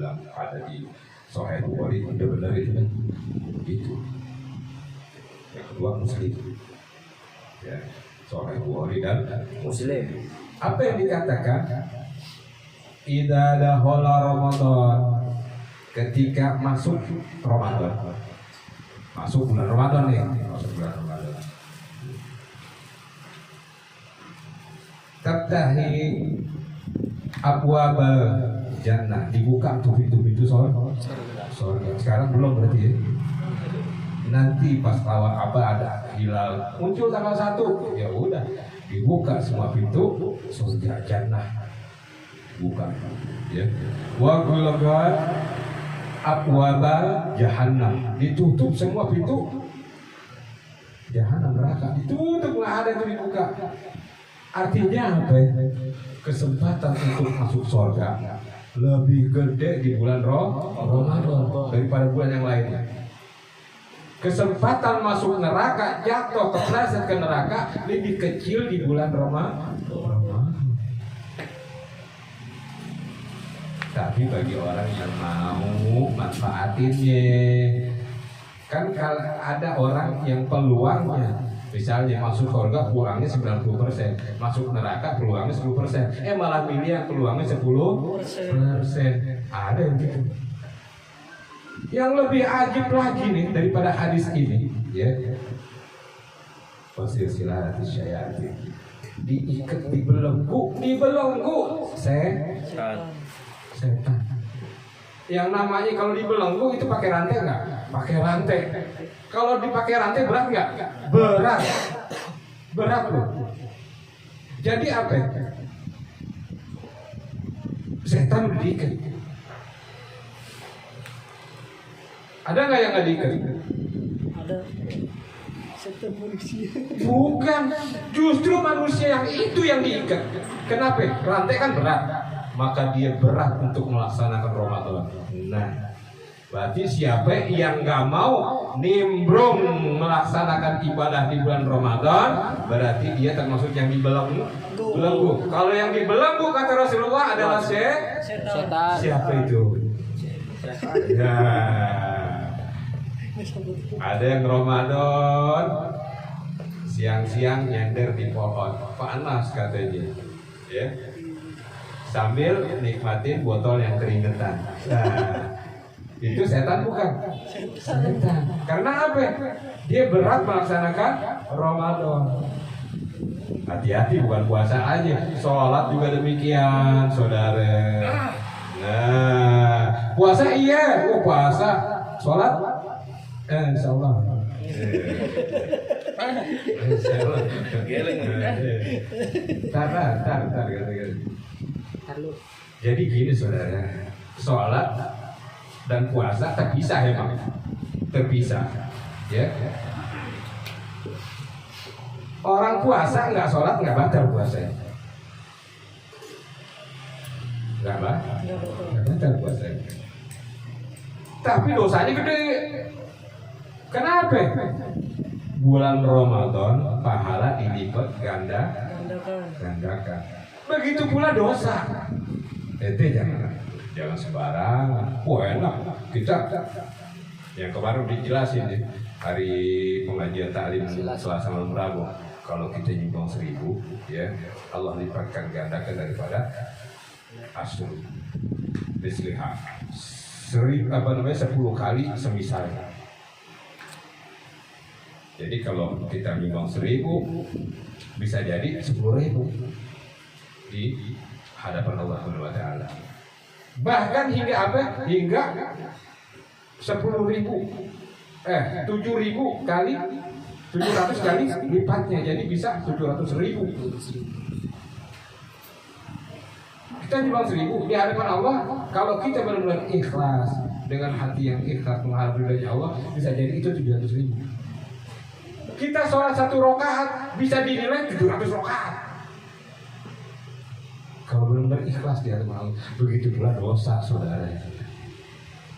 bilang ada di Sahih Bukhari, benar-benar itu kan itu. Yang kedua Muslim, ya, Sahih Bukhari dan Muslim. Apa yang dikatakan? Idza dakhala Ramadan, ketika masuk Ramadan, masuk bulan Ramadan nih, masuk bulan Ramadan. Tabtahi abwabal jannah, dibuka tuh pintu-pintu surga. Sekarang belum berarti ya. Nanti pas awal ada hilal muncul tanggal 1, ya udah dibuka semua pintu surga jannah. Buka ya. Wa ghulagat abwabal jahannam, ditutup semua pintu jahanam, neraka ditutup, nggak ada yang dibuka. Artinya apa ya? Kesempatan untuk masuk surga lebih gede di bulan Ramadan daripada bulan yang lainnya. Kesempatan masuk neraka, jatuh kepleset ke neraka lebih kecil di bulan Ramadan. Tapi bagi orang yang mau manfaatinnya, kan kalau ada orang yang peluangnya, misalnya masuk surga peluangnya 90%, masuk neraka peluangnya 10%, malah pilih yang peluangnya 10%. Ada yang gitu. Yang lebih ajib lagi nih daripada hadis ini, ya, silsilah syayatin, diikat, dibelenggu setan. Yang namanya kalau dibelenggu itu pakai rantai nggak? Pakai rantai. Kalau dipakai rantai berat nggak? Berat loh. Jadi apa? Setan udah diikat. Ada nggak yang nggak diikat? Ada. Setan manusia. Bukan, justru manusia yang itu yang diikat. Kenapa? Rantai kan berat, maka dia berat untuk melaksanakan Ramadan. Nah, berarti siapa yang nggak mau nimbrung melaksanakan ibadah di bulan Ramadan, berarti dia termasuk yang dibelenggu. Kalau yang dibelenggu kata Rasulullah adalah setan. Siapa itu? Ya, ada yang Ramadan siang-siang nyender di pohon, panas katanya, ya, sambil nikmatin botol yang keringetan. Nah, itu setan bukan? Setan. Karena apa? Dia berat melaksanakan Ramadan. Hati-hati, bukan puasa aja, sholat juga demikian, saudara. Nah, puasa iya, puasa, sholat, insya Allah. Tar. Jadi gini saudara, sholat dan puasa terpisah emang, terpisah, ya. Orang puasa nggak sholat nggak batal puasanya, nggak batal puasanya. Tapi dosanya gede. Kenapa? Bulan Ramadan pahala dilipat gandakan. Begitu pula dosa. Jangan sembarangan. Wah, enak kita. Yang kemarin dijelasin nih, hari pengajian taklim Selasa malam Rabu. Kalau kita nyumbang 1.000, ya, Allah lipatkan gandakan daripada asur. Bisliha. 10 kali semisal. Jadi kalau kita nyumbang 1.000, bisa jadi 10.000 di hadapan Allah Subhanahu wa taala. Bahkan hingga apa? Hingga 10.000. 7.000 kali 700 kali lipatnya, jadi bisa 700.000. Kita nyumbang 1.000 di hadapan Allah, kalau kita benar-benar ikhlas dengan hati yang ikhlas mengharap ridhonya Allah, bisa jadi itu 700.000. Kita sholat 1 rakaat bisa dinilai 700 rakaat. Kalau benar-benar ikhlas di hadapan Allah, begitu pula dosa, saudara.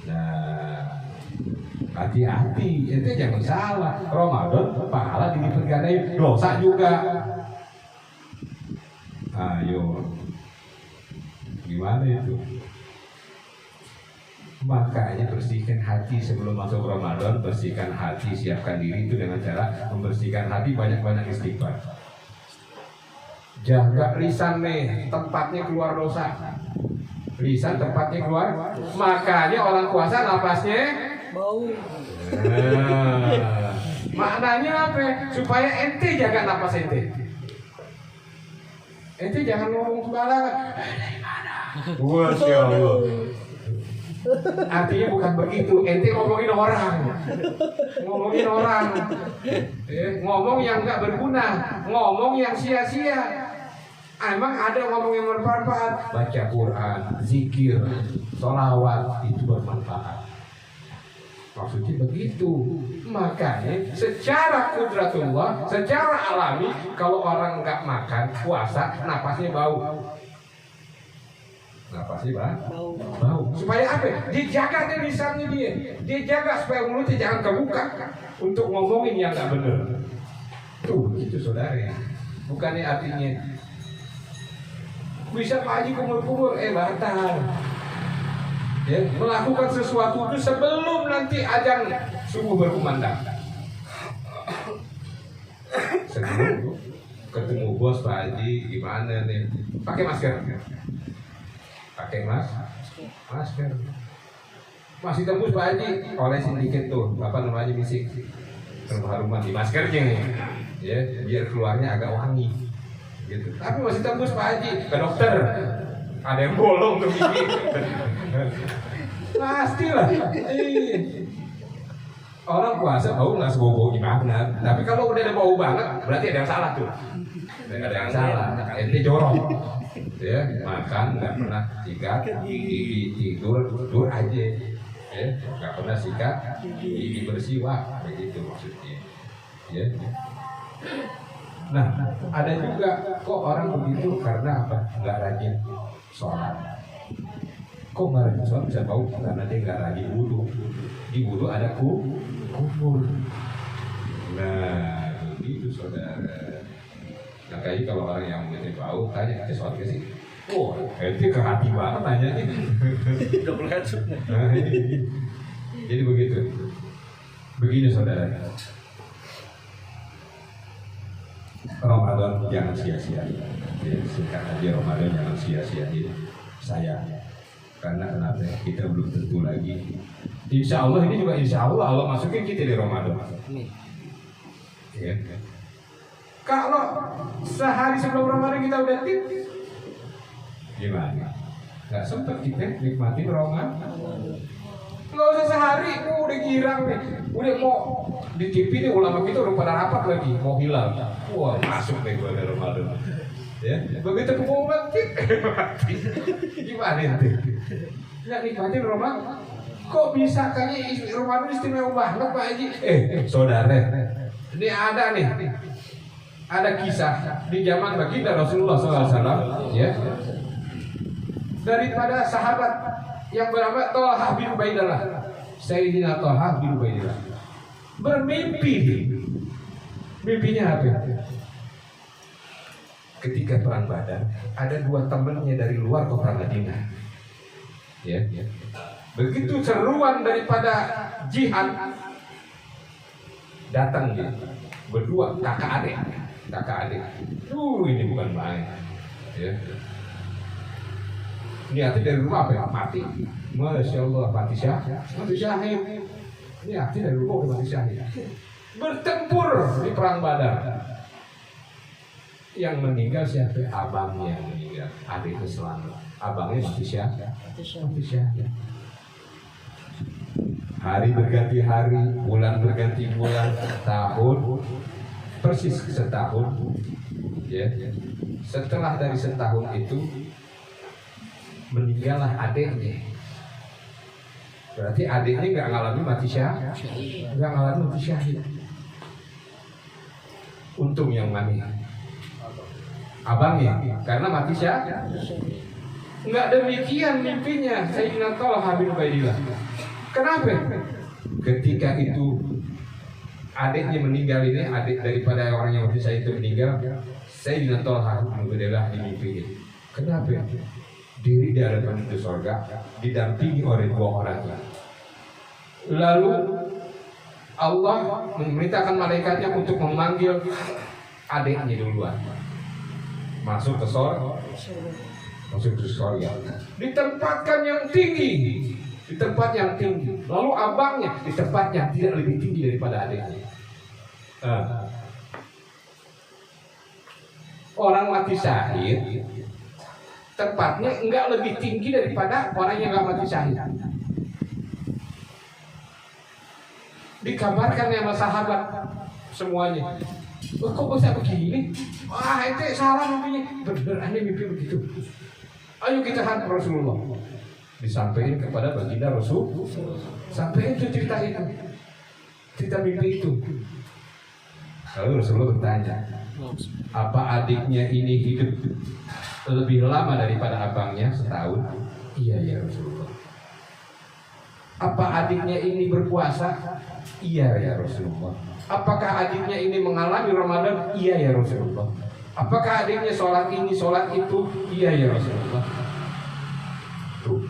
Nah, hati-hati, itu jangan salah. Ramadan pahala dilipat gandain, dosa juga. Ayo, gimana itu? Makanya bersihkan hati sebelum masuk Ramadan. Bersihkan hati, siapkan diri itu dengan cara membersihkan hati, banyak-banyak istighfar. Jaga lisan nih, tempatnya keluar dosa. Lisan tempatnya keluar. Makanya orang puasa napasnya Bau. Maknanya apa? Supaya ente jaga napas ente. Ente jangan ngomong sembarangan. Dari mana? Masya Allah. Artinya bukan begitu. Ente ngomongin orang. Ngomong yang nggak berguna. Ngomong yang sia-sia. Emang ada ngomong yang bermanfaat? Baca Quran, zikir, sholawat, itu bermanfaat. Maksudnya begitu. Makanya secara kudratullah, secara alami, kalau orang nggak makan puasa, napasnya bau. Napasnya bau. Supaya apa? Dia jaga deh lisannya dia. Dia jaga supaya mulutnya jangan kebuka untuk ngomongin yang nggak benar. Tuh begitu saudara. Bukannya artinya bisa Pak Haji kumur-kumur, batal. Ya, melakukan sesuatu itu sebelum nanti azan subuh berkumandang. Sebelum ketemu bos Pak Haji, gimana nih? Pakai masker. Pakai masker. Masih tembus Pak Haji, olesin dikit tuh, apa namanya bisik, haruman di maskernya, ya, biar keluarnya agak wangi. Gitu. Tapi masih tembus Pak Haji, ke dokter. Ada yang bolong tuh gigi. Pastilah. Orang puasa bau nggak sebau-bau gimana. Tapi kalau udah ada bau banget, berarti ada yang salah tuh. Ada yang salah. Ente jorok. Ya, makan nggak pernah sikat gigi, tidur aja. Ya, nggak pernah sikat gigi bersih, wah begitu maksudnya. Ya. Nah, ada juga kok orang begitu karena apa? Nggak rajin sholat. Kok nggak rajin sholat bisa bau? Karena dia nggak rajin wudu. Di wudu ada kumur. Nah, begitu saudara. Nah, kayaknya kalau orang yang mengerti bau, tanya ke sholat ke sih. Oh, itu ke hati banget nanya nih. Jadi begitu. Begini saudara. Ramadan jangan sia-siain. Singkat aja, Ramadan jangan sia-siain. Karena kenapa? Kita belum tentu lagi. Insya Allah ini juga insya Allah masukin kita di Ramadan. Ya. Kalau sehari sebelum Ramadan kita udah tipis, gimana? Gak sempat kita nikmatin Ramadan. Nggak usah sehari, udah girang nih, udah mau di TV nih ulama kita udah pada rapat lagi, mau hilang. Wah masuk nih gue ke Ramadan. Ya, begitu pengumuman mati. Gimana itu? Nggak nikmatin Ramadan? Kok bisa kayaknya Ramadan istimewa banget Pak Haji? Saudara, ini ada kisah di zaman baginda Rasulullah SAW, ya, daripada sahabat yang bernama Thalhah bin Ubaidillah. Sayyidina Thalhah bin Ubaidillah bermimpi. Mimpinya apa? Ketika perang Badar, ada dua temannya dari luar kota Madinah. Ya. Begitu seruan daripada jihad, datang dia berdua kakak adik. Ini bukan main. Ya. Niatnya dari rumah apa ya? Mati. Masya Allah, mati syahid. Niatnya dari rumah udah mati syahid. Bertempur di perang Badar. Yang meninggal siapa? Abangnya yang meninggal. Adiknya selamat. Abangnya mati syahid. Hari berganti hari, bulan berganti bulan, tahun persis setahun. Ya. Setelah dari setahun itu meninggallah adiknya. Berarti adiknya nggak ngalami mati syahid. Untung yang mana? Abangnya, karena mati syahid. Nggak demikian mimpinya Sayyidina Thalhah bin Ubaidillah. Kenapa? Ketika itu adiknya meninggal, ini adik daripada orang yang mati syahid itu meninggal, Sayyidina Thalhah bin Ubaidillah dimimpiin. Kenapa? diri di hadapan pintu surga, didampingi oleh dua orang lagi. Lalu Allah memerintahkan malaikatnya untuk memanggil adiknya duluan. Masuk ke surga, ditempatkan yang tinggi, di tempat yang tinggi. Lalu abangnya di tempat yang tidak lebih tinggi daripada adiknya. Orang mati syahid tempatnya enggak lebih tinggi daripada orang yang enggak mati syahid. Dikabarkan sama sahabat semuanya. Oh, kok bisa begini? Wah, itu salah mimpinya. Bener, aneh mimpi begitu. Ayo kita hadap Rasulullah. Disampaikan kepada baginda Rasul. Sampaikan itu cerita itu, cerita mimpi itu. Lalu Rasulullah bertanya, apa adiknya ini hidup lebih lama daripada abangnya setahun? Iya ya Rasulullah. Apa adiknya ini berpuasa? Iya ya Rasulullah. Apakah adiknya ini mengalami Ramadan? Iya ya Rasulullah. Apakah adiknya sholat ini, sholat itu? Iya ya Rasulullah. Tuh.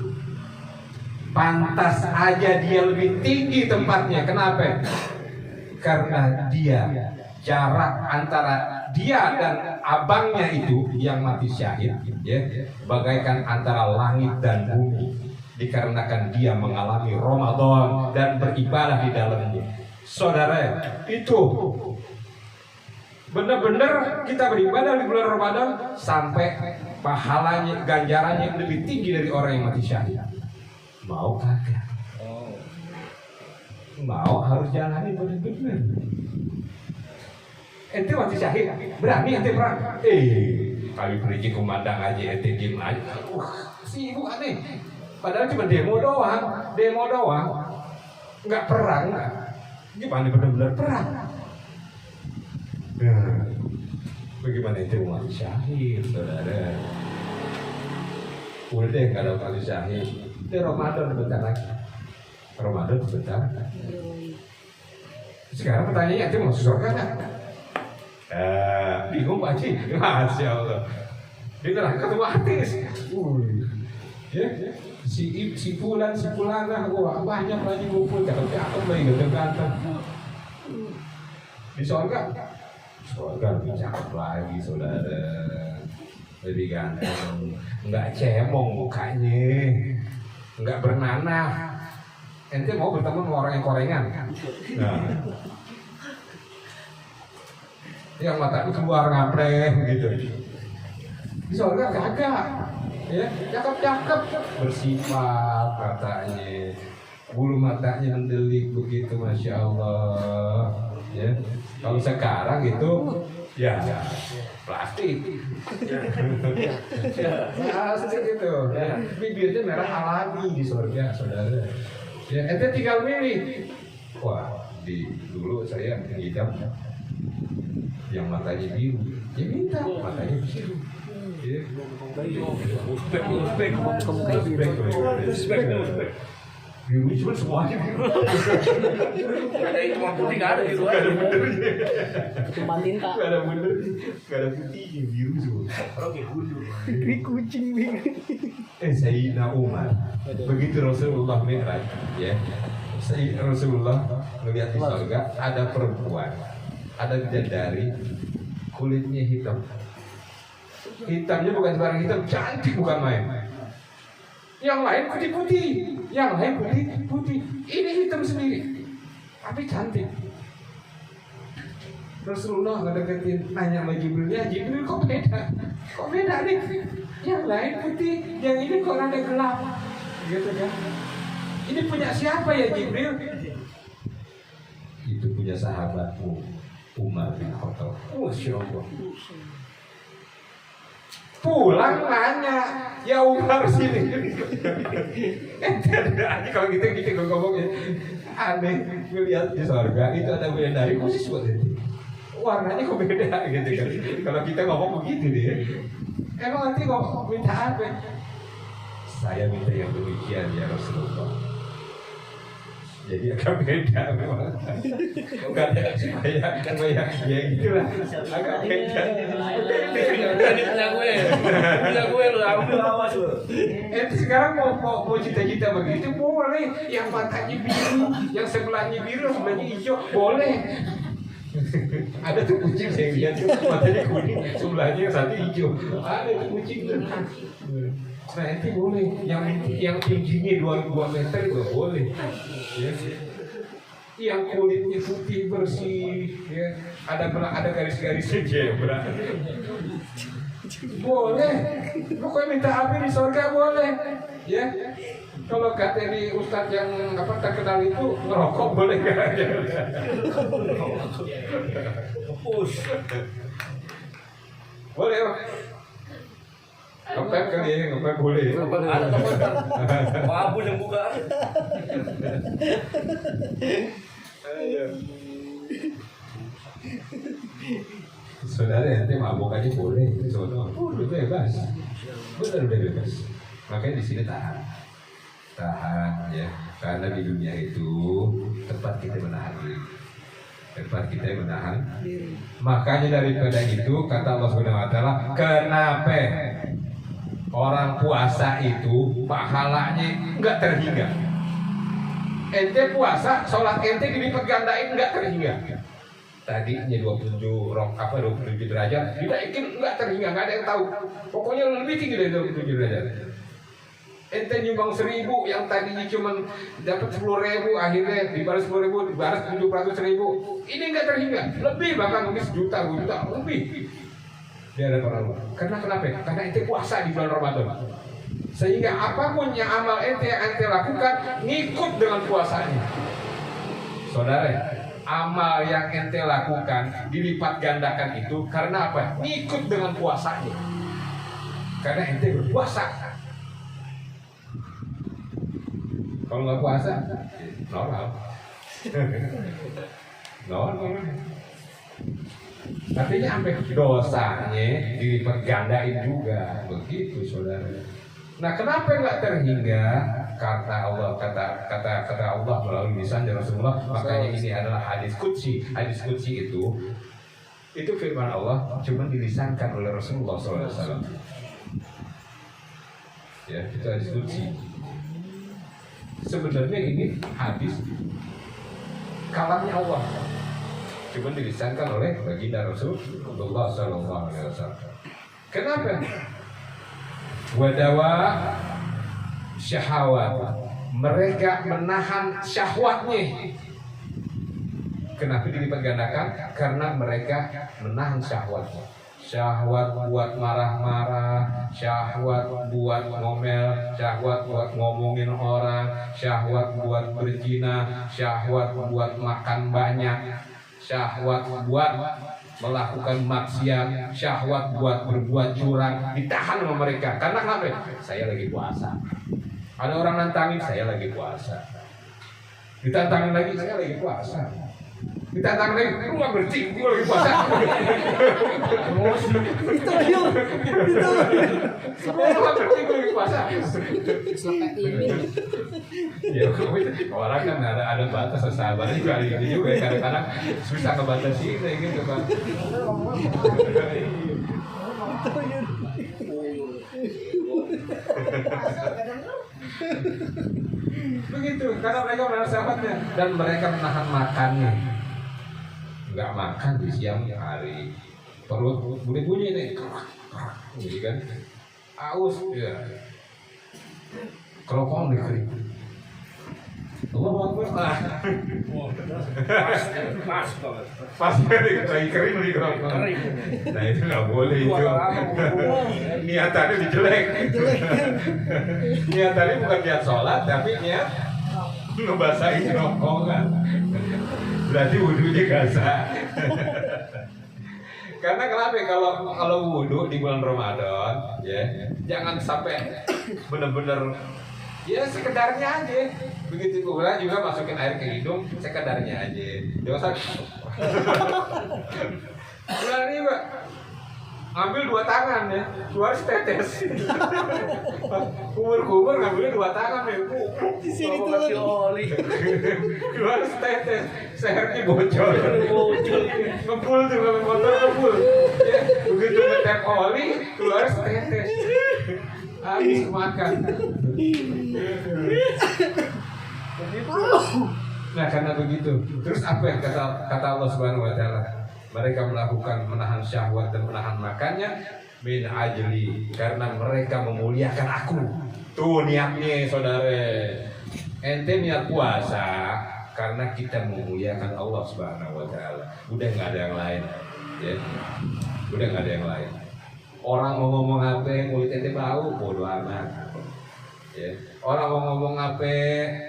Pantas aja dia lebih tinggi tempatnya. Kenapa? Karena dia, jarak antara dia dan abangnya itu yang mati syahid, ya, bagaikan antara langit dan bumi. Dikarenakan dia mengalami Ramadan dan beribadah di dalamnya. Saudara, itu benar-benar kita beribadah di bulan Ramadan sampai pahalanya, ganjarannya lebih tinggi dari orang yang mati syahid. Mau kagak? Mau, harus jalani benar-benar. Ente mati syahid, berani ente perang? Kali pergi kumandang aja ente diem aja. Sibuk aneh. Padahal cuma demo doang, nggak perang. Gimana benar-benar perang? Bagaimana itu mati syahid, saudara? Udah deh kalau mati syahid, itu Ramadan bentar lagi. Ramadan sebentar. Sekarang pertanyaannya, itu masuk surga nggak? Bingung Pak Haji, Masya Allah. Dia telah ketemu artis. Ya, si Fulan, wah banyak lagi ngumpul, cakep lagi ganteng. Di surga lebih cakep lagi, saudara. Lebih ganteng, nggak cemong mukanya, nggak bernanah. Ente mau bertemu sama orang yang korengan? Nah, yang matanya keluar ngapreh gitu. Di surga kagak. Ya, cakep, bersifat matanya, bulu matanya mendelik begitu, Masya Allah. Ya, kalau sekarang itu ya plastik, plastik itu. Ya, bibirnya merah alami di surga, saudara. Ya, ente tinggal milih. Wah, dulu saya hitam, yang matanya biru, ya minta matanya biru. Biru cuma semuanya biru. Ada itu mah putih nggak ada di luar. Cuma tinta. Gak ada bener, gak ada putihnya, biru semua. Orang kayak gundur. Ini kucing biru. Sayyidina Umar, begitu Rasulullah Mi'raj, ya, Rasulullah melihat di surga ada perempuan, ada bidadari, kulitnya hitam. Hitamnya bukan sembarang hitam, cantik bukan main. Yang lain putih-putih, yang lain putih-putih. Ini hitam sendiri, tapi cantik. Rasulullah ngedeketin, nanya sama Jibril, Jibril kok beda nih? Yang lain putih, yang ini kok rada gelap, gitu kan? Ini punya siapa ya Jibril? Itu punya sahabatmu, Umar bin Khattab. Masya Allah. Pulang nanya, ya Umar sini. Kalau gitu ngomongnya aneh. Ngeliat di surga itu ada bidadari khusus buat itu. Warnanya kok beda gitu kan? Kalau kita ngomong begitu deh. Emang nanti kok minta apa? Saya minta yang demikian ya Rasulullah. Jadi agak beda memang. Bukan kayak ya gitulah. Agak beda. Ini punya gue lu ambil awas lu. Sekarang mau cita-cita begitu boleh. Yang matanya biru, yang sebelahnya biru, sebelahnya hijau boleh. Ada tuh kucing saya lihat tuh matanya kuning, sebelahnya yang satu hijau. Ada tuh kucing. Nah itu boleh. Yang tingginya 2 meter juga boleh. Ya. Yang kulitnya putih bersih, ya. Ada garis-garisnya zebra. Boleh. Pokoknya minta api di surga boleh. Ya. Kalau kata di ustadz yang terkenal itu ngerokok boleh gak? Boleh. Ngepet kali ya, ngepet boleh. Ada teman kan? Pak Abu yang buka. Saudara nanti mabuk aja boleh, saudara. Udah bebas, udah bebas. Makanya di sini tahan ya, karena di dunia itu tempat kita menahan diri. Makanya daripada itu kata Allah Subhanahu Wa Taala, kenapa orang puasa itu pahalanya nggak terhingga? Ente puasa, sholat ente dilipat gandain nggak terhingga. Tadinya 27 derajat, dinaikin nggak terhingga, nggak ada yang tahu. Pokoknya lebih tinggi dari 27 derajat. Ente nyumbang 1.000 yang tadinya cuma dapat 10.000, akhirnya dibalas 10.000, dibalas 700.000. Ini nggak terhingga, lebih bahkan mungkin 1 juta lebih. Dia ada orang luar. Karena kenapa? Karena ente puasa di bulan Ramadan. Sehingga apapun yang amal ente lakukan ngikut dengan puasanya. Saudara, amal yang ente lakukan dilipat gandakan itu karena apa? Ngikut dengan puasanya. Karena ente berpuasa. Kalau nggak puasa, normal. Artinya sampai dosanya dilipat gandain juga, begitu saudara. Nah, kenapa nggak terhingga? Kata Allah, kata Allah melalui lisan Rasulullah. Makanya ini adalah hadis qudsi. Hadis qudsi itu firman Allah, cuma dilisankan oleh Rasulullah SAW. Ya, itu hadis qudsi. Sebenarnya ini hadis kalamnya Allah, cuma dilisankan oleh baginda Rasulullah SAW. Kenapa? Wadawa syahwat, mereka menahan syahwatnya. Kenapa dilipat gandakan? Karena mereka menahan syahwatnya. Syahwat buat marah-marah, syahwat buat ngomel, syahwat buat ngomongin orang, syahwat buat berzina, syahwat buat makan banyak, syahwat buat melakukan maksiat, syahwat buat berbuat curang, ditahan sama mereka. Karena kenapa? Saya lagi puasa. Ada orang nantangin, saya lagi puasa. Ditantangin lagi, saya lagi puasa. Ditantang lagi, lu gak bersih, gue lagi puasa. Itu dia. Semua gak bersih, gue lagi puasa. Selepet ini. Ya, orang kan ada batas kesabaran juga ini juga ya. Kadang-kadang susah ngebatasin kayak gitu kan. Begitu, karena mereka menahan sahabatnya dan mereka menahan makannya. Nggak makan di siang hari, perut bunyi nih, jadi kan, aus ya, keropong nih kering. Allah Akbar. Pas lagi kering nih keropong. Nah itu nggak boleh itu. Niatannya dijelek. Niatannya bukan niat sholat, tapi niat ngebasahin kerongkongan. Berarti wudhunya gasak. Karena kenapa? Kalau wudhu di bulan Ramadan, ya jangan sampai benar-benar ya sekedarnya aja. Begitu pula juga masukin air ke hidung sekedarnya aja. Jangan bulan ini Pak, Ambil 2 tangan ya, keluar setetes. Kumur-kumur ngambilnya 2 tangan ya. Di sini tuh Kasih oli. Keluar setetes, sehernya bocor. Bocor. Ngepul tuh kalau motor ngepul. Ya, begitu ngetep oli, keluar setetes. Habis makan. Nah karena begitu, terus apa yang kata Allah Subhanahu Wa Taala? Mereka melakukan menahan syahwat dan menahan makannya min ajli, karena mereka memuliakan aku. Tuh niatnya saudara, ente niat puasa karena kita memuliakan Allah Subhanahu Wa Taala. Udah nggak ada yang lain, ya. Udah nggak ada yang lain. Orang mau ngomong apa, mulut ente bau, bodo amat. Ya. Orang mau ngomong apa,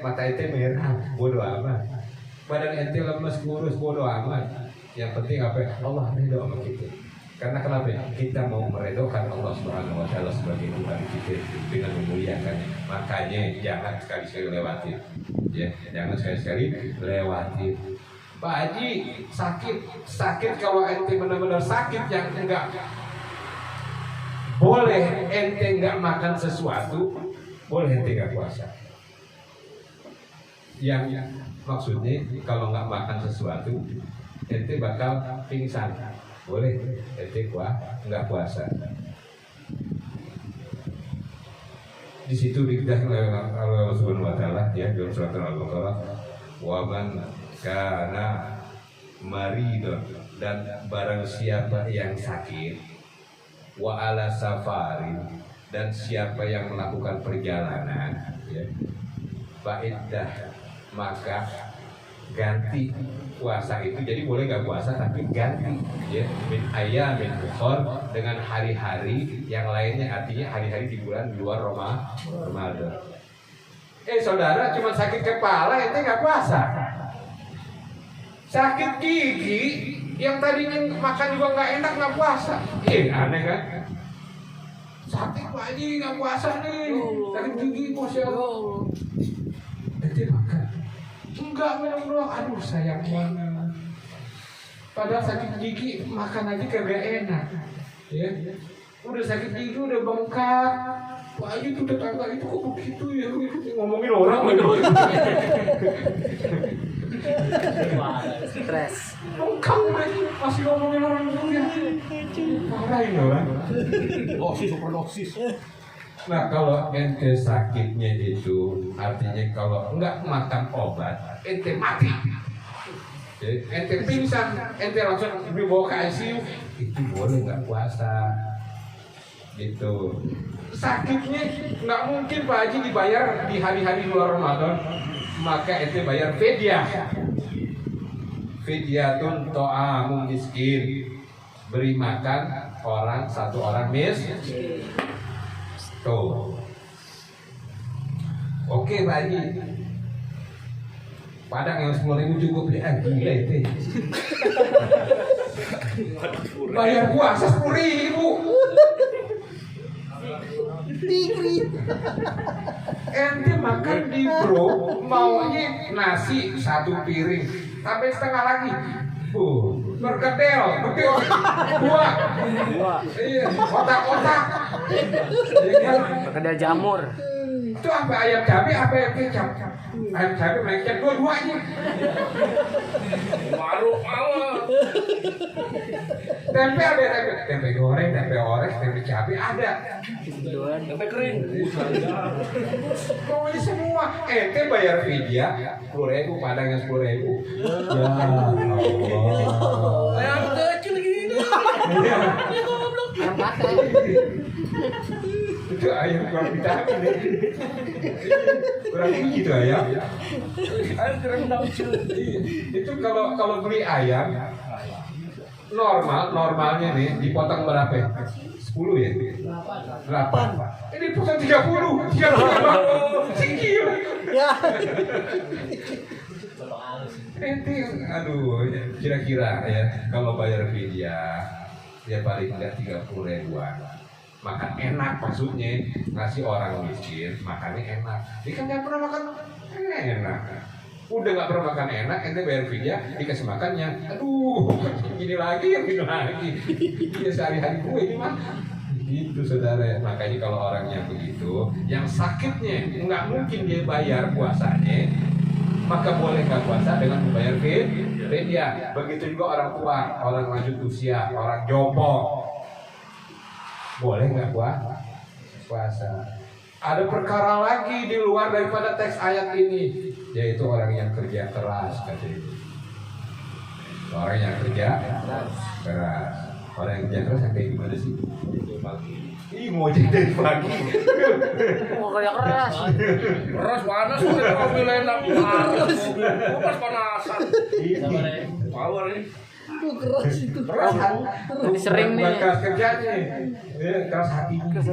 mata ente merah, bodo amat. Badan ente lemes kurus, bodo amat. Yang penting apa? Allah ridho sama kita. Karena kenapa? Kita mau meredokan Allah Subhanahu Wa Taala sebagai Tuhan kita dengan memuliakannya. Makanya jangan sekali-sekali lewatin. Ya, jangan sekali-sekali lewatin. Pak Haji sakit kalau ente benar-benar sakit yang enggak boleh ente enggak makan sesuatu, boleh ente enggak puasa. Yang maksudnya kalau enggak makan sesuatu ente bakal pingsan, boleh ente enggak puasa. Di situ dikatakan oleh Allah Subhanahu Wa Taala ya dalam surat Al-Baqarah, wa man kana maridun, dan barang siapa yang sakit, wa ala safarin, dan siapa yang melakukan perjalanan, ya, fa'iddah, maka ganti puasa itu, jadi boleh nggak puasa tapi ganti ya min ayamin ukhor, dengan hari-hari yang lainnya, artinya hari-hari di bulan di luar Ramadan. Saudara cuma sakit kepala ente nggak puasa, sakit gigi yang tadinya makan juga nggak enak nggak puasa, aneh kan? Sakit Pak Haji nggak puasa nih, sakit gigi Masya Allah, ente makan enggak minum doang, aduh sayang banget. Padahal sakit gigi makan aja kagak enak, ya. Udah sakit gigi udah bengkak. Pak Haji tuh tetangga itu kok begitu ya, ngomongin orang bener. Stres. Bengkak masih ngomongin orang dulu ya. Parah ini orang. Overdosis. Nah kalau ente sakitnya itu artinya kalau enggak makan obat ente mati. Jadi, ente pingsan, ente langsung dibawa ke ICU, itu boleh nggak puasa gitu. Sakitnya nggak mungkin Pak Haji dibayar di hari-hari luar Ramadan, maka ente bayar fidyah. Fidyatun to'amun miskin, beri makan satu orang miskin. Tuh. Oke Pak Haji, Padang yang 10.000 cukup ya, gila itu. Bayar puasa 10.000. Ente makan di bro, maunya nasi 1 piring, sampai setengah lagi. Berkedel, dua. Iya, otak-otak. Perkedel jamur. Itu apa ayam cabai, apa ayam kecap? Ayam cabai, ayam kecap, dua-duanya. Baru malah. Tempe ada, tempe goreng, tempe orek, tempe cabai ada. Tempe kering. Pokoknya semua. Ente bayar fidyah 10.000, Padang yang 10.000. Ya Allah. Ayam kecil gini. Ayam patah. Itu ayam kurang vitamin nih. Kurang tinggi itu ayam. Ayam kerendam cuy. Itu kalau beli ayam normalnya nih dipotong berapa? 10 ya? 8. Ini potong 30. 30 tinggi. Ya. Ente, aduh, kira-kira ya kalau bayar fidyah ya paling enggak 30.000-an. Makan enak, maksudnya ngasih orang miskin makannya enak. Dia kan nggak pernah makan enak. Udah nggak pernah makan enak, ente bayar vidya, dikasih makannya. Aduh, gini lagi. Dia sehari-hari gue ini mah. Itu saudara, makanya kalau orangnya begitu, yang sakitnya nggak mungkin dia bayar puasanya, maka boleh nggak puasa dengan membayar vidya. Begitu juga orang tua, orang lanjut usia, orang jompo, boleh nggak puasa. Ada perkara lagi di luar daripada teks ayat ini, yaitu orang yang kerja keras katanya. Orang yang kerja keras. Orang yang kerja keras kayak gimana sih? Ih, mau jadi dari pagi. Mau kerja keras. Keras panas, mobil enak. Panas panasan. Power ini. Itu keras itu. Keras. Ini sering nih. Keras kerjanya. Keras hati. Keras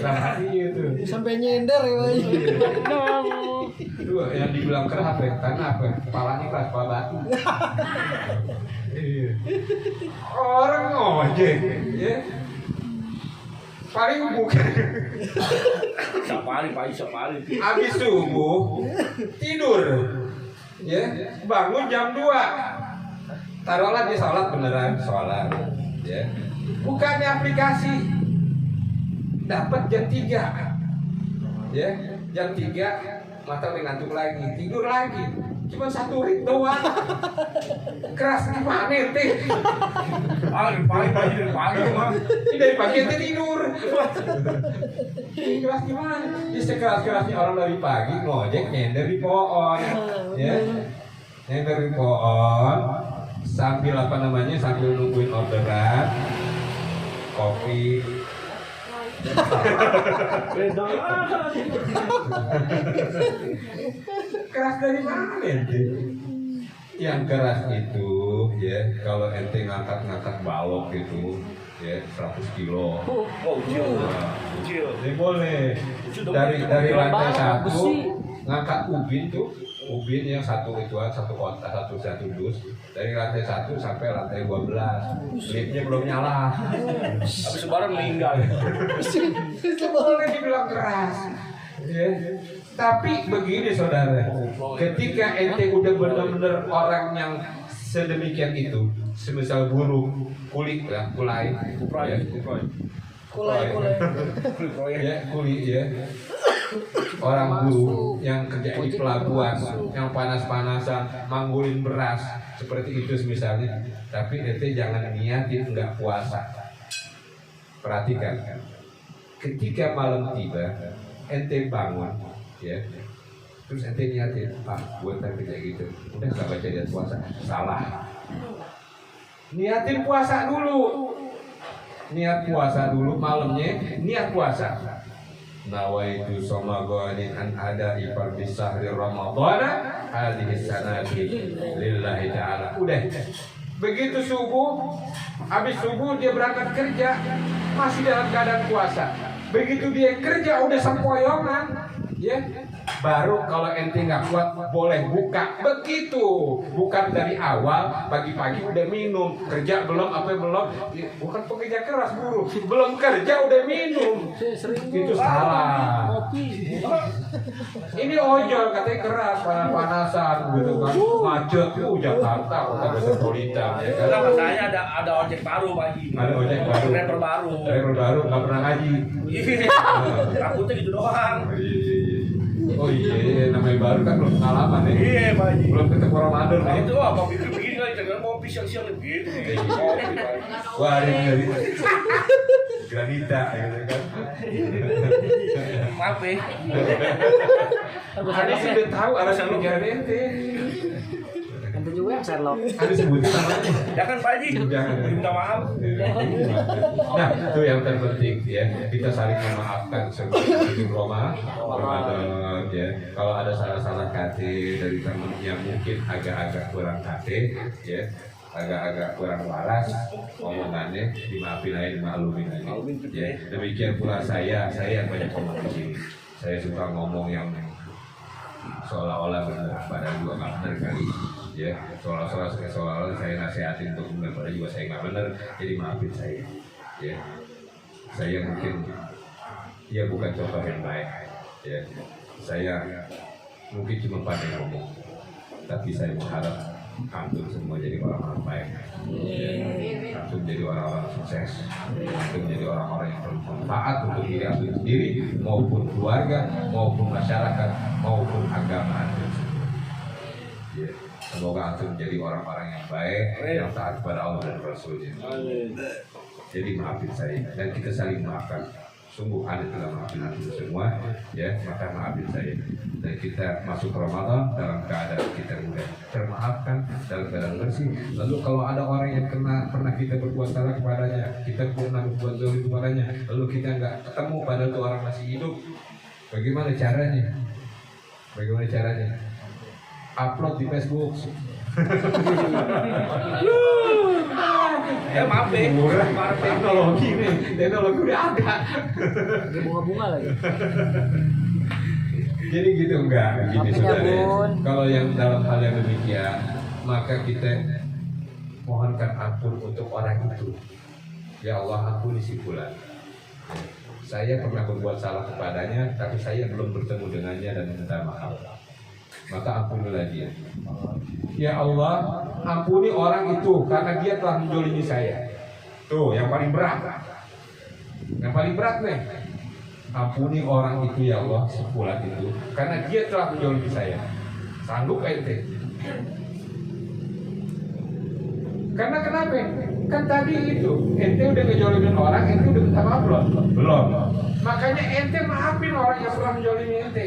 Hati itu. sampai nyender ya Pak. Itu yang dibilang keras apa ya? Karena apa? Kepalanya keras, kepala batu. Iya. Orang ngojek, ya. Paling bukan. Sapari. Habis subuh tidur, ya. Bangun jam 2. Taruhlah dia sholat beneran, sholat, ya. Bukannya aplikasi, dapat jam 3, ya. Jam 3 mata udah ngantuk lagi, tidur lagi. Cuma 1 rit doang. Keras gimana teh? Pagi mah. Ini dari pagi ente tidur. Keras gimana? Ini sekeras-kerasnya orang dari pagi ngojek nyender di pohon, ya. Nyender di pohon sambil sambil nungguin orderan kopi. Keras dari mana ente? Yang keras itu, ya, kalau ente ngangkat balok itu, ya, 100 kilo. Kecil. Ini boleh. Dari lantai 1 ngangkat ubin yang satu kotak, satu dus, dari lantai 1 sampai lantai 12. Liftnya belum nyala. Habis sebarang meninggal. Itu boleh dibilang keras. Ya. Tapi begini saudara, ketika ente udah benar-benar orang yang sedemikian itu, semisal buruh, kuli, ya, kuli, ya. Orang buruh yang kerja di pelabuhan, yang panas-panasan, manggulin beras, seperti itu misalnya. Tapi ente jangan niatin nggak puasa. Perhatikan, ketika malam tiba, ente bangun, ya, terus ente niatin, gue tadi kayak gitu, udah gak baca dia puasa, salah. Niatin puasa dulu, malamnya niat puasa. Nawaitu soma ghanin an ada ifar di sahri ramadhana hadhihi sanati lillahi ta'ala. Udah. Begitu subuh, habis subuh dia berangkat kerja, masih dalam keadaan puasa. Begitu dia kerja udah sempoyongan, ya. Baru kalau ente nggak kuat boleh buka. Begitu, bukan dari awal pagi-pagi udah minum, kerja belum bukan pekerja keras buruh, belum kerja udah minum. Itu salah. Ini ojol katanya keras, panas-panasan gitu kan, macet Jakarta, kota metropolitan ya kan. Karena saya ada ojek baru pagi. Ada ojek baru. Driver baru Nggak pernah ngaji. Takutnya gitu doang. Oh iya, namanya baru kan belum pengalaman ya. Iya, Pak Haji. Belum ketemu Ramadan Nah, ya. itu apa begini kali jangan ngopi siang-siang begitu. Ngopi, Pak. Wah, ada granita gitu kan. Maaf ya. Ada sih udah tahu alasan pikiran ente. Itu juga yang Sherlock. Ada sebutin namanya. Jangan Pak Haji. Jangan. Minta maaf. Nah, itu yang terpenting ya. Kita saling memaafkan sebelum Ramadan ya. Kalau ada salah-salah kata dari teman yang mungkin agak-agak kurang kata ya, agak-agak kurang waras omongannya, dimaafin aja, dimaklumin aja. Ya, demikian pula saya yang banyak ngomong di sini. Saya suka ngomong yang seolah-olah benar, padahal juga nggak benar kali. Ya, seolah-olah saya nasihatin untuk benar, padahal juga saya nggak benar. Jadi maafin saya. Ya, saya mungkin ya bukan contoh yang baik. Ya, saya mungkin cuma pada ngomong, tapi saya berharap antum semua jadi orang-orang baik, antum jadi orang-orang sukses, antum jadi orang-orang yang bermanfaat untuk diri antum sendiri maupun keluarga, maupun masyarakat, maupun agama antum. Ya. Semoga antum menjadi orang-orang yang baik, yang taat kepada Allah dan Rasulnya. Jadi maafin saya dan kita saling maafkan. Sungguh ada dalam maafin antum semua, ya, maka maafin saya. Dan kita masuk Ramadan dalam keadaan kita udah termaafkan, dalam keadaan bersih. Lalu kalau ada orang yang pernah kita berbuat salah kepadanya, kita pernah berbuat zalim kepadanya, lalu kita nggak ketemu padahal itu orang masih hidup, bagaimana caranya? Bagaimana caranya? Upload di Facebook. Ya maaf deh. Teknologi nih, teknologi udah ada. Ada bunga-bunga lagi. Jadi gitu enggak, begini Maafin ya, saudara. Bun. Kalau yang dalam hal yang demikian, maka kita mohonkan ampun untuk orang itu. Ya Allah, ampuni si fulan. Saya pernah berbuat salah kepadanya, tapi saya belum bertemu dengannya dan minta maaf. Maka ampunilah dia. Ya Allah, ampuni orang itu karena dia telah menjolimi saya. Tuh, yang paling berat. Yang paling berat nih. Ampuni orang itu ya Allah, sepulat itu, karena dia telah menjolimi saya. Sanggup ente? Karena kenapa? Kan tadi itu, ente udah ngejolimin orang, ente udah minta maaf belum? Belum. Makanya ente maafin orang yang telah menjolimi ente.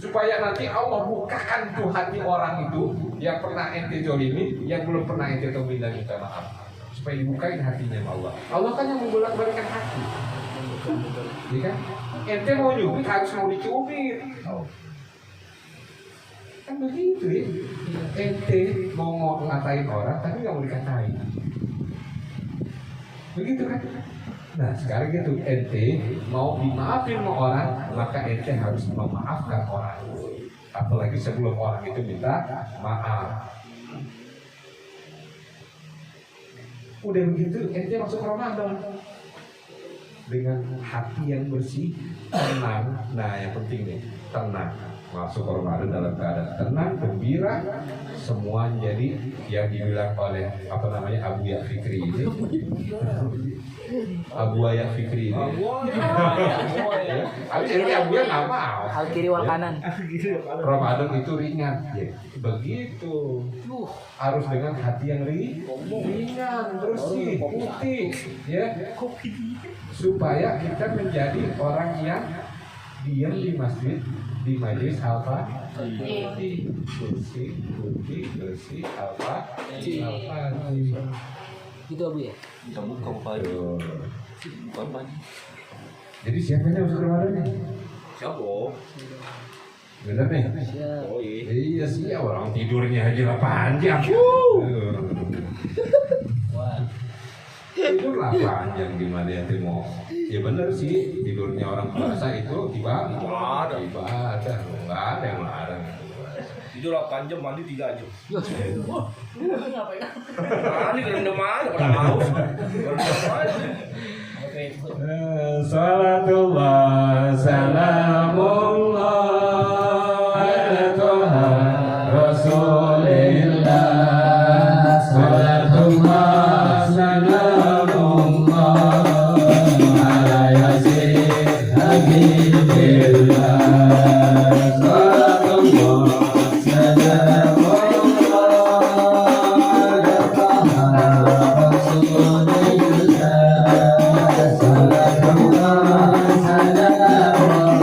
Supaya nanti Allah bukakan tuh hati orang itu yang pernah ente jolimi, yang belum pernah ente temuin dan minta maaf. Supaya dibukain hatinya sama Allah. Allah kan yang membolak-balikan hati. Iya kan? Ente mau nyubit harus mau dicubit. Kan begitu ya. Ente mau ngatain orang tapi nggak mau dikatain. Begitu kan? Nah sekarang gitu, ente mau dimaafin sama orang, maka ente harus memaafkan orang. Apalagi sebelum orang itu minta maaf. Udah begitu, ente masuk Ramadan dengan hati yang bersih, tenang. Nah yang penting nih, tenang. Masuk Ramadan dalam keadaan tenang, gembira, semua jadi yang dibilang oleh Abu Ya Fikri ini. Abu Ya Fikri ini. Habis ini Abu Ya nggak mau. Al kiri wal kanan. Ramadan itu ringan, ya. Begitu. Harus dengan hati yang ringan, bersih, putih, ya. Supaya kita menjadi orang yang diam di masjid, di majelis Al-Fatihah. Putih, bersih, Al-Fatihah. Gitu Abu ya. Kamu pagi. Jadi siapa yang masuk Ramadan nih? Siapa? Bener nih? Siap. Oh iya. Iya sih, orang tidurnya aja 8 jam. Tidur 8 jam gimana ya mau? Ya bener sih, tidurnya orang puasa itu ibadah. Ibadah, nggak ada yang larang. Tidur 8 jam, mandi 3 jam. Ngapain? Mandi kerendam aja, pada haus. Kerendam aja. Salatullah, salamullah ala Toha Rasulillah. Salatullah, salamullah ala Yasin Habibillah. Salatullah, salamullah ala Toha Rasulillah. Salatullah, salamullah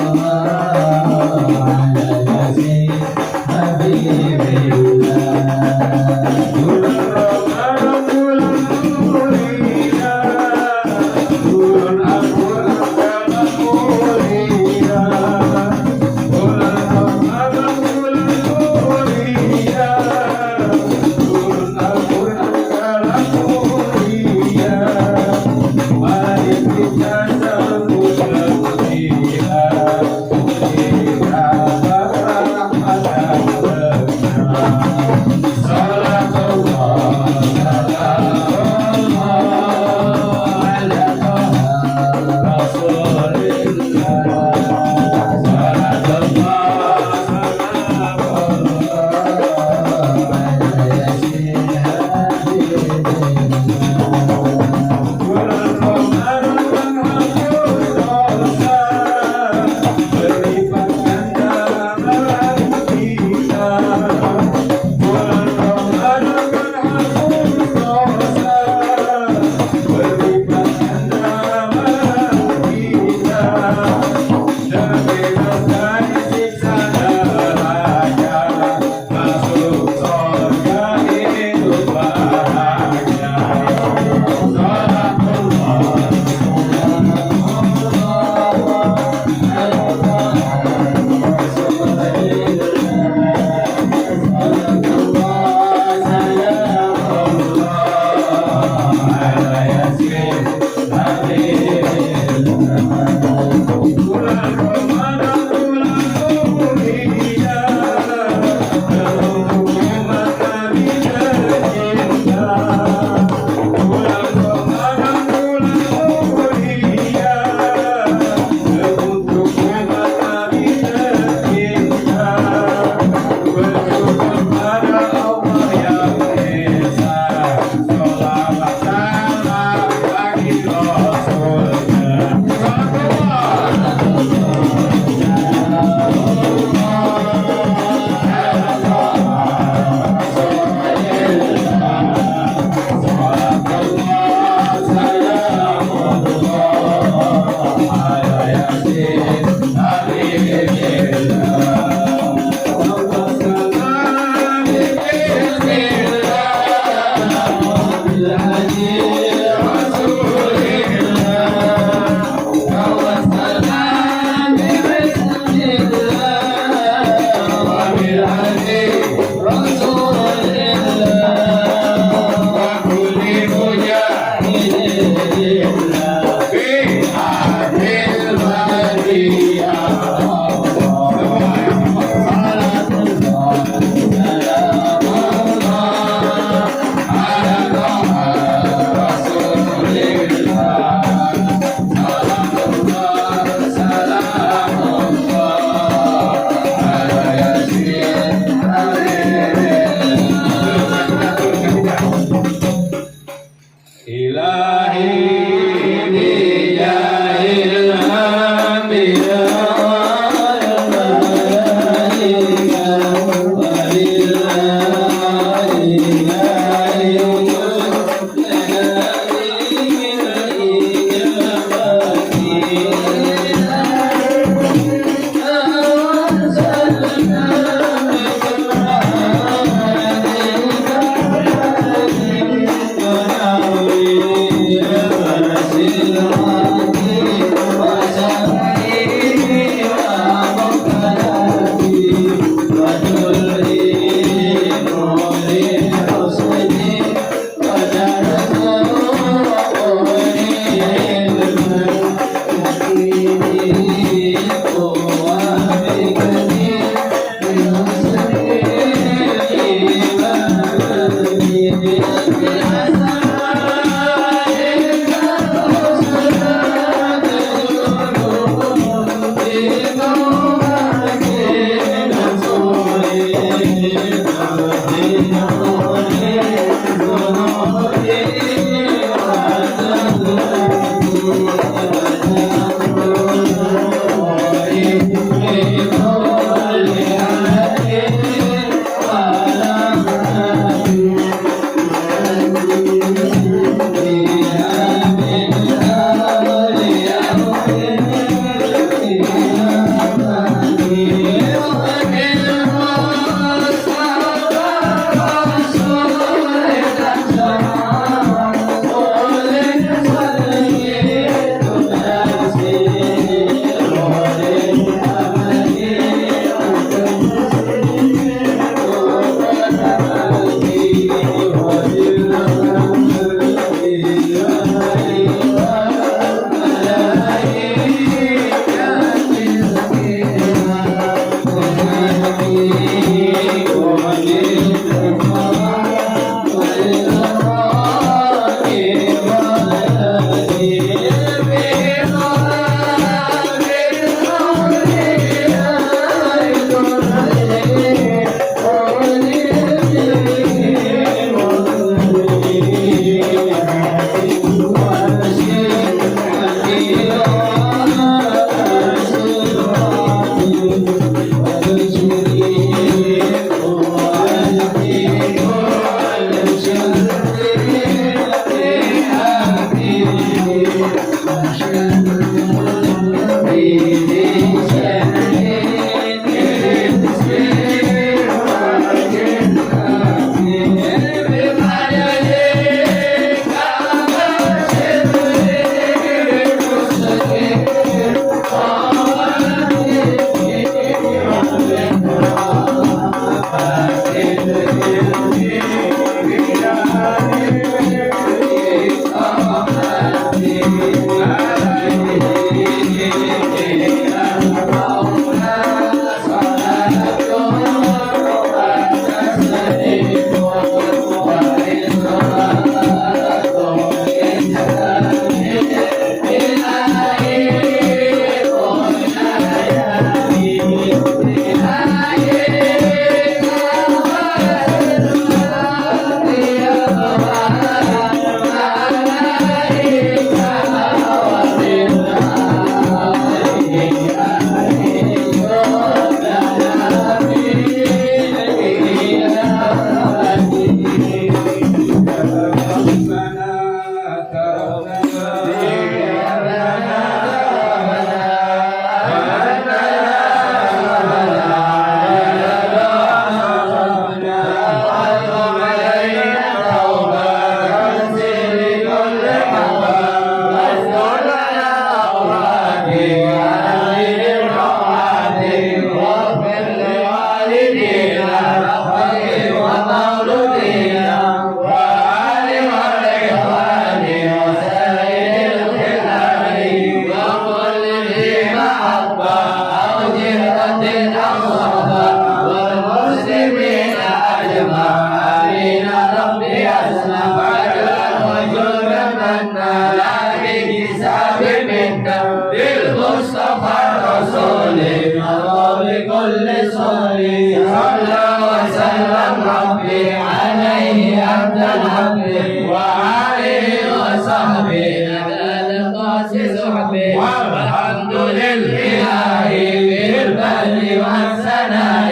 والحمد لله بالبر والسناء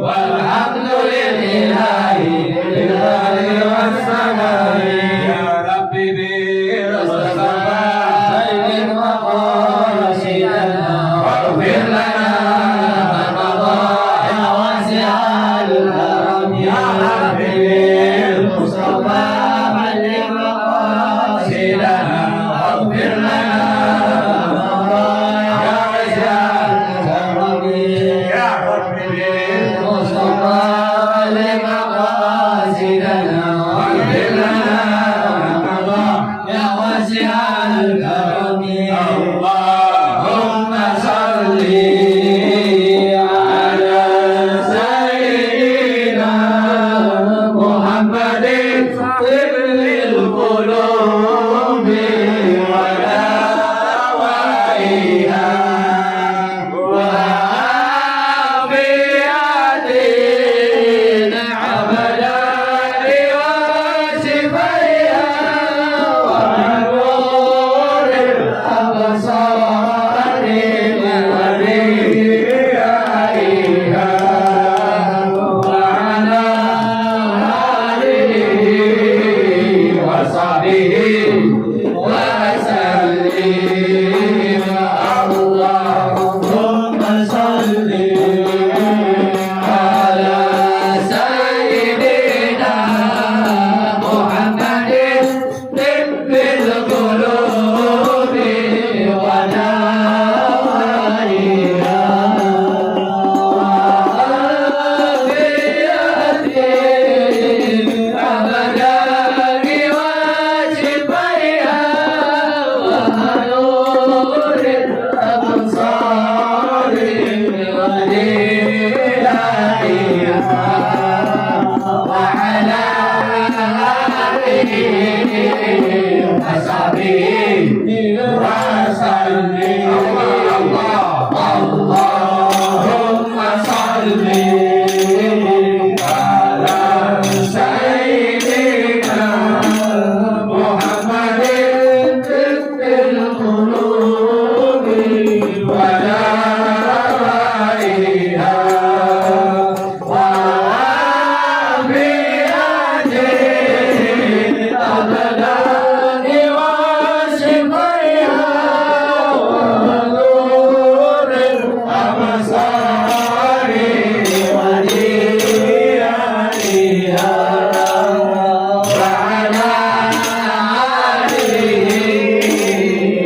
والحمد لله بالبر والسناء يا ربي بالمصطفى خير مقاصدنا واغفر لنا ما مضى يا واسع الكرم يا ربي بالمصطفى خير مقاصدنا واغفر لنا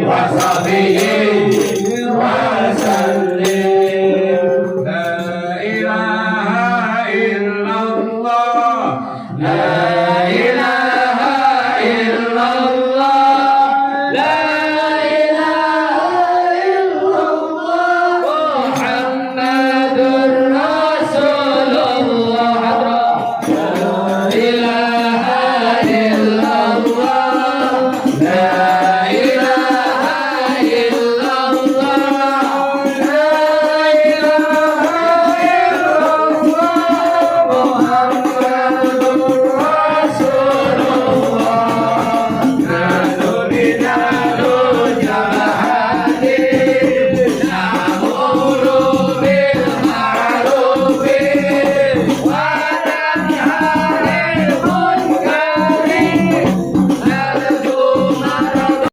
Wasabi